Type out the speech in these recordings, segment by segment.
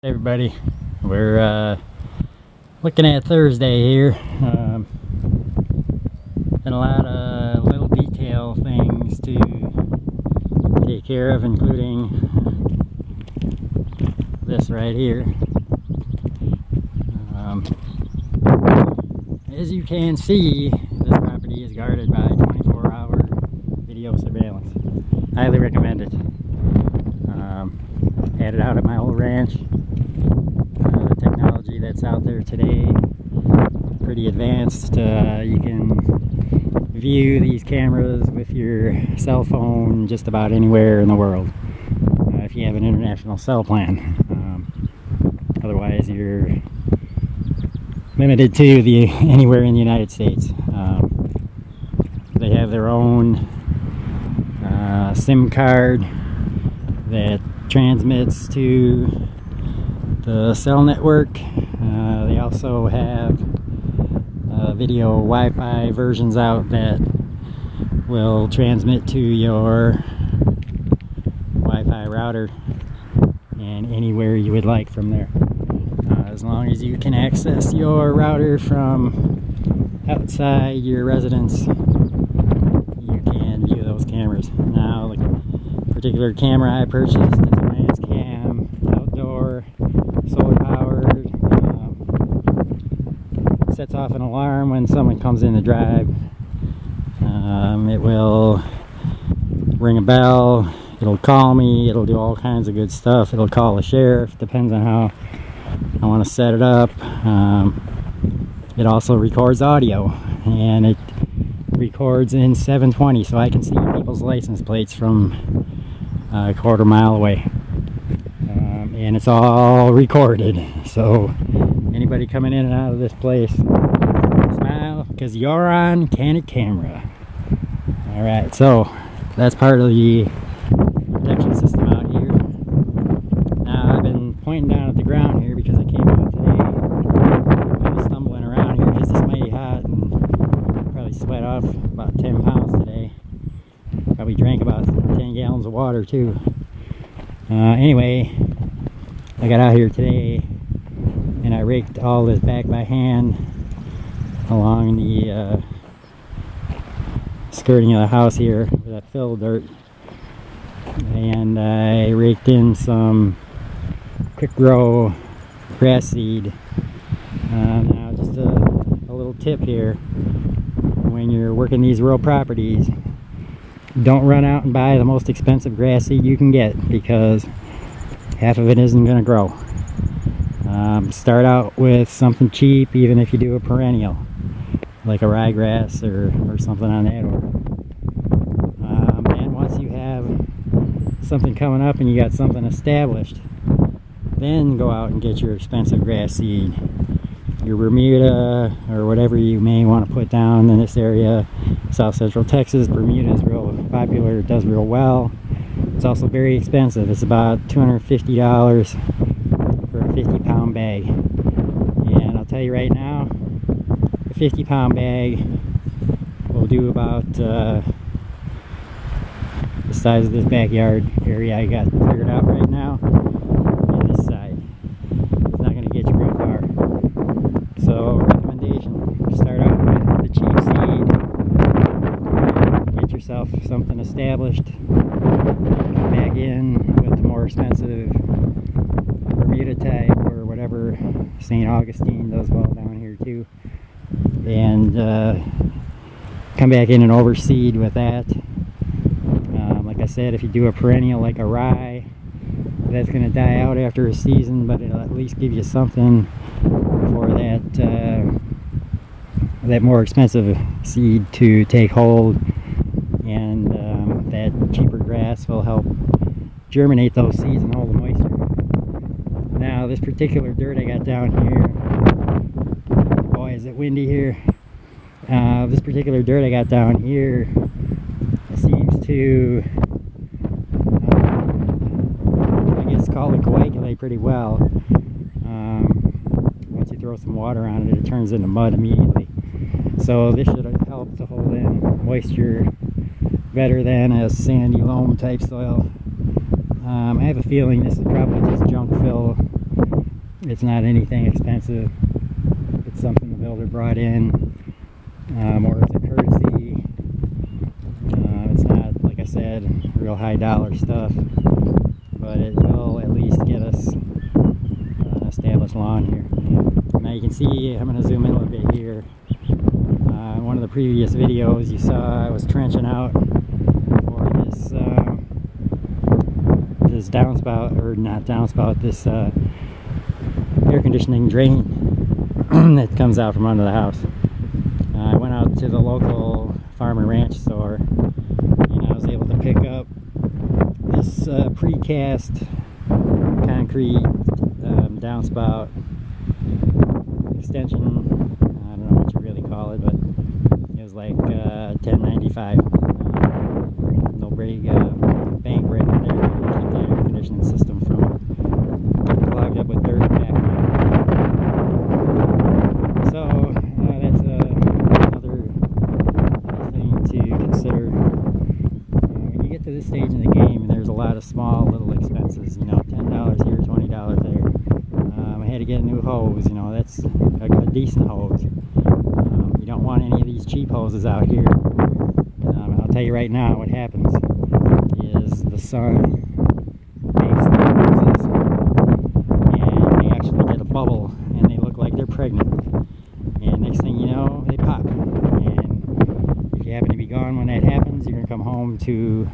Hey everybody, we're looking at Thursday here. And a lot of little detail things to take care of, including this right here. As you can see, this property is guarded by 24-hour video surveillance. Highly recommend it. Had it out at my old ranch. The technology that's out there today, pretty advanced. You can view these cameras with your cell phone just about anywhere in the world, if you have an international cell plan. Otherwise you're limited to anywhere in the United States. They have their own SIM card that transmits to the cell network. They also have video Wi-Fi versions out that will transmit to your Wi-Fi router and anywhere you would like from there. As long as you can access your router from outside your residence, you can view those cameras. Now, the particular camera I purchased is a Rance Cam, outdoor, solar powered. Sets off an alarm when someone comes in the drive. It will ring a bell, it'll call me, it'll do all kinds of good stuff. It'll call the sheriff, depends on how I want to set it up. It also records audio, and it records in 720, so I can see people's license plates from a quarter mile away. And it's all recorded, so anybody coming in and out of this place, smile, because you're on candid camera. Alright, so that's part of the protection system out here. Now, I've been pointing down at the ground here because I came out today, kind of stumbling around here because it's mighty hot, and probably sweat off about 10 pounds today. Probably drank about 10 gallons of water too. Anyway, I got out here today and I raked all this back by hand along the skirting of the house here with that fill dirt, and I raked in some quick grow grass seed. Now just a little tip here: when you're working these rural properties, don't run out and buy the most expensive grass seed you can get, because half of it isn't going to grow. Start out with something cheap, even if you do a perennial like a ryegrass or something on that order. And once you have something coming up and you got something established, then go out and get your expensive grass seed, your Bermuda or whatever you may want to put down in this area. South Central Texas, Bermuda is real popular. It does real well. It's also very expensive. It's about $250 for a 50-pound bag. And I'll tell you right now, a 50-pound bag will do about the size of this backyard area I got cleared out right now, and this side. It's not going to get you real far. So, recommendation, start out with the cheap seed, get yourself something established, come back in with the more expensive Bermuda type or whatever. St. Augustine does well down here too, and come back in and overseed with that. Like I said, if you do a perennial like a rye, that's going to die out after a season, but it'll at least give you something for that more expensive seed to take hold, and that cheaper grass will help germinate those seeds and hold the moisture. Now, this particular dirt I got down here, boy is it windy here. This particular dirt I got down here seems to, I guess, call it coagulate pretty well. Once you throw some water on it, it turns into mud immediately. So this should help to hold in moisture better than a sandy loam type soil. I have a feeling this is probably just junk fill It's not anything expensive. It's something the builder brought in, or it's a courtesy. It's not, like I said, real high dollar stuff, but it will at least get us an established lawn here. Now you can see, I'm going to zoom in a little bit here. In one of the previous videos you saw I was trenching out for this this downspout, or not downspout, this air conditioning drain that comes out from under the house. I went out to the local farm and ranch store and I was able to pick up this precast concrete downspout extension. I don't know what you really call it, but it was like $10.95. No big bank break in there to keep that air conditioning system from getting clogged up with dirt back. So that's another thing to consider. When you get to this stage in the game, there's a lot of small little expenses, you know, $10 here, $20 there. I had to get a new hose, you know, that's a decent hose. You don't want any of these cheap hoses out here. I'll tell you right now what happens is the sun makes the hoses and they actually get a bubble and they look like they're pregnant. And next thing you know, they pop. And if you happen to be gone when that happens, you're going to come home to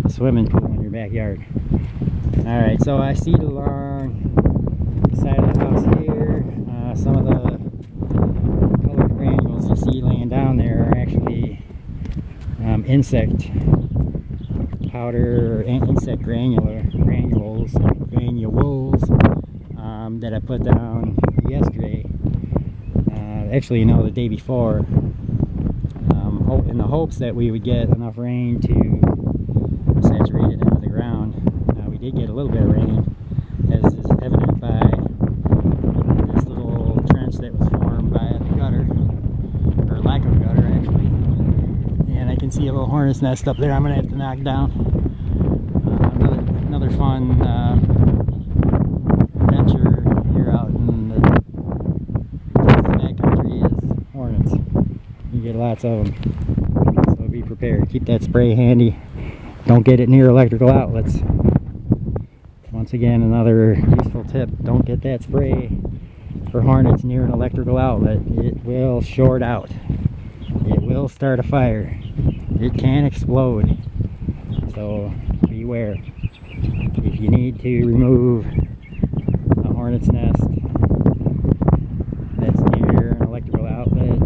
a swimming pool in your backyard. Alright, so I seed along the side of the house here. Some of the colored granules you see laying down there are actually insect powder, or insect granules that I put down yesterday. Actually, no, the day before, in the hopes that we would get enough rain to saturate it into the ground. We did get a little bit of rain, as is evident by this little trench that was formed by the gutter, or lack of gutter actually. And I can see a little hornet's nest up there I'm going to have to knock down. Another fun adventure here out in the backcountry is hornets. You get lots of them, so be prepared. Keep that spray handy. Don't get it near electrical outlets. Once again, another useful tip: don't get that spray for hornets near an electrical outlet. It will short out. It will start a fire. It can explode. So beware. If you need to remove a hornet's nest that's near an electrical outlet,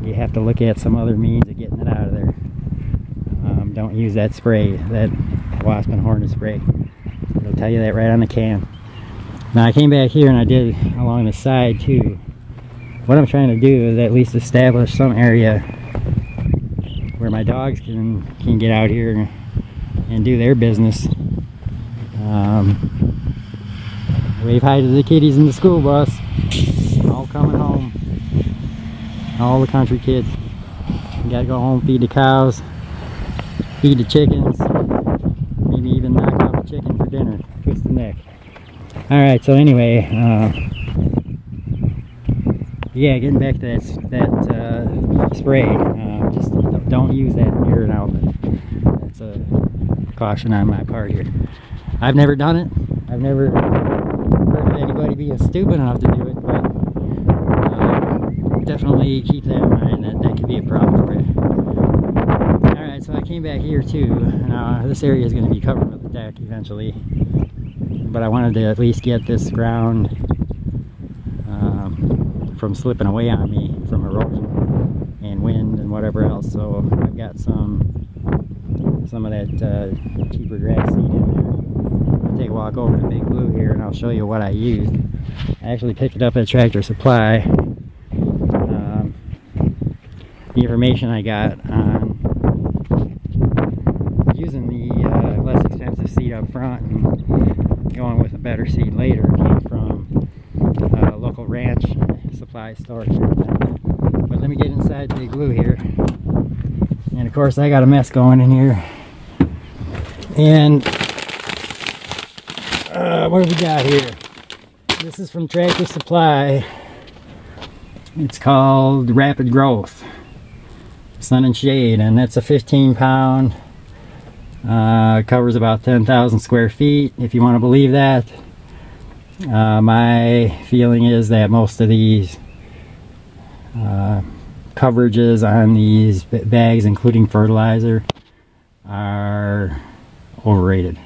you have to look at some other means of getting it out of there. Don't use that spray, that wasp and hornet spray. It'll tell you that right on the can. Now I came back here and I did along the side too. What I'm trying to do is at least establish some area where my dogs can get out here and do their business. Wave hi to the kiddies in the school bus, all coming home. All the country kids. You gotta go home, feed the cows, feed the chickens, maybe even knock out the chicken for dinner, twist the neck. Alright, so anyway, yeah, getting back to that spray, just don't use that near an outlet. That's a caution on my part here. I've never done it. I've never heard of anybody being stupid enough to do it, but definitely keep that in mind. That could be a problem for you. Alright, so I came back here too. Now this area is going to be covered with the deck eventually, but I wanted to at least get this ground from slipping away on me from erosion and wind and whatever else. So I've got some of that cheaper grass seed in there. I'll take a walk over to Big Blue here and I'll show you what I used. I actually picked it up at Tractor Supply. The information I got on using the less expensive seed up front and going with a better seed later came from a local ranch supply store here. But let me get inside Big Blue here. And of course I got a mess going in here. And what do we got here? This is from Tractor Supply. It's called Rapid Growth Sun and Shade, and that's a 15-pound. Covers about 10,000 square feet, if you want to believe that. My feeling is that most of these coverages on these bags, including fertilizer, are overrated.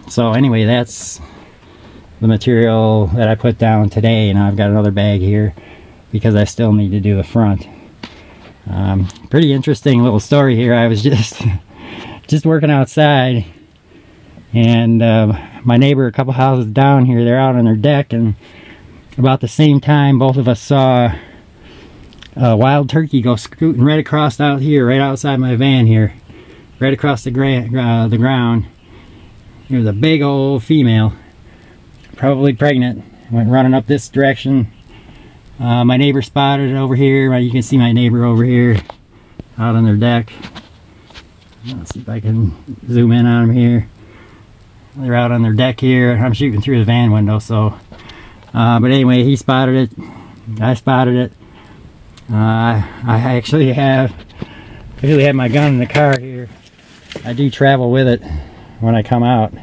So anyway, that's the material that I put down today, and I've got another bag here because I still need to do the front. Pretty interesting little story here. I was just working outside, and my neighbor a couple houses down here, they're out on their deck, and about the same time both of us saw a wild turkey go scooting right across out here, right outside my van here, right across the ground. It was a big old female, probably pregnant. Went running up this direction. My neighbor spotted it over here. You can see my neighbor over here out on their deck. Let's see if I can zoom in on them here. They're out on their deck here. I'm shooting through the van window, so but anyway, he spotted it. I spotted it. I actually have my gun in the car here. I do travel with it when I come out,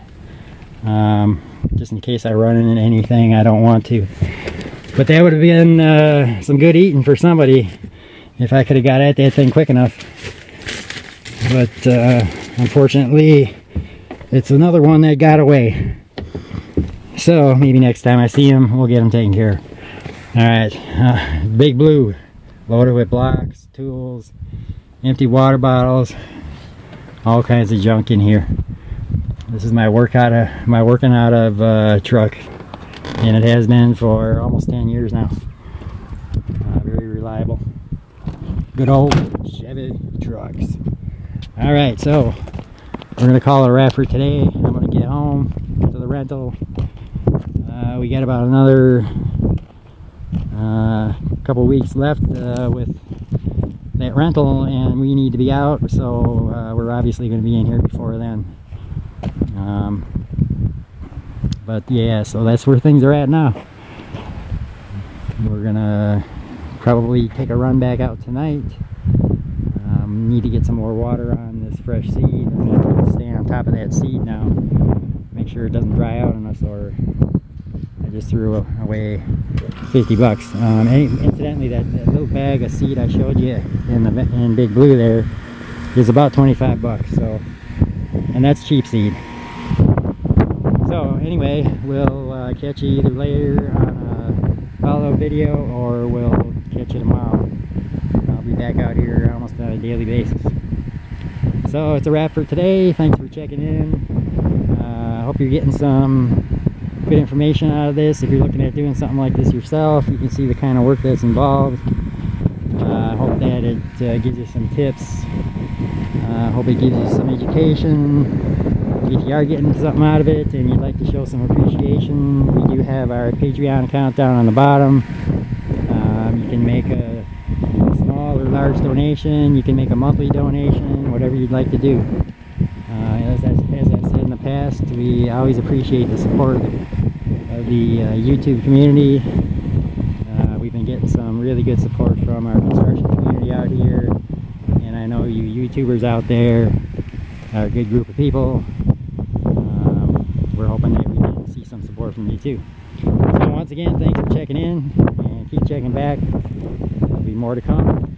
just in case I run into anything I don't want to. But that would have been some good eating for somebody if I could have got at that thing quick enough. But unfortunately, it's another one that got away. So maybe next time I see him, we'll get him taken care of. Alright, Big Blue, loaded with blocks, tools, empty water bottles, all kinds of junk in here. This is my working out of truck, and it has been for almost 10 years now. Very reliable. Good old Chevy trucks. Alright, so we're going to call it a wrap for today. I'm going to get home to the rental. We got about another couple weeks left with that rental, and we need to be out, so we're obviously going to be in here before then. But yeah, so that's where things are at now. We're gonna probably take a run back out tonight. Need to get some more water on this fresh seed. I'm gonna have to stay on top of that seed now, make sure it doesn't dry out on us, or I just threw away 50 bucks. Incidentally, that little bag of seed I showed you in Big Blue there is about 25 bucks. So, and that's cheap seed. So anyway, we'll catch you either later on a follow-up video, or we'll catch you tomorrow. I'll be back out here almost on a daily basis. So it's a wrap for today. Thanks for checking in. I hope you're getting some good information out of this. If you're looking at doing something like this yourself, you can see the kind of work that's involved. I hope that it gives you some tips. I hope it gives you some education. If you are getting something out of it and you'd like to show some appreciation, we do have our Patreon account down on the bottom. You can make a small or large donation. You can make a monthly donation, whatever you'd like to do. As I've said in the past, we always appreciate the support of the YouTube community. We've been getting some really good support from our construction community out here, and I know you YouTubers out there are a good group of people. We're hoping that we can see some support from you too. So once again, thanks for checking in, and keep checking back. There'll be more to come.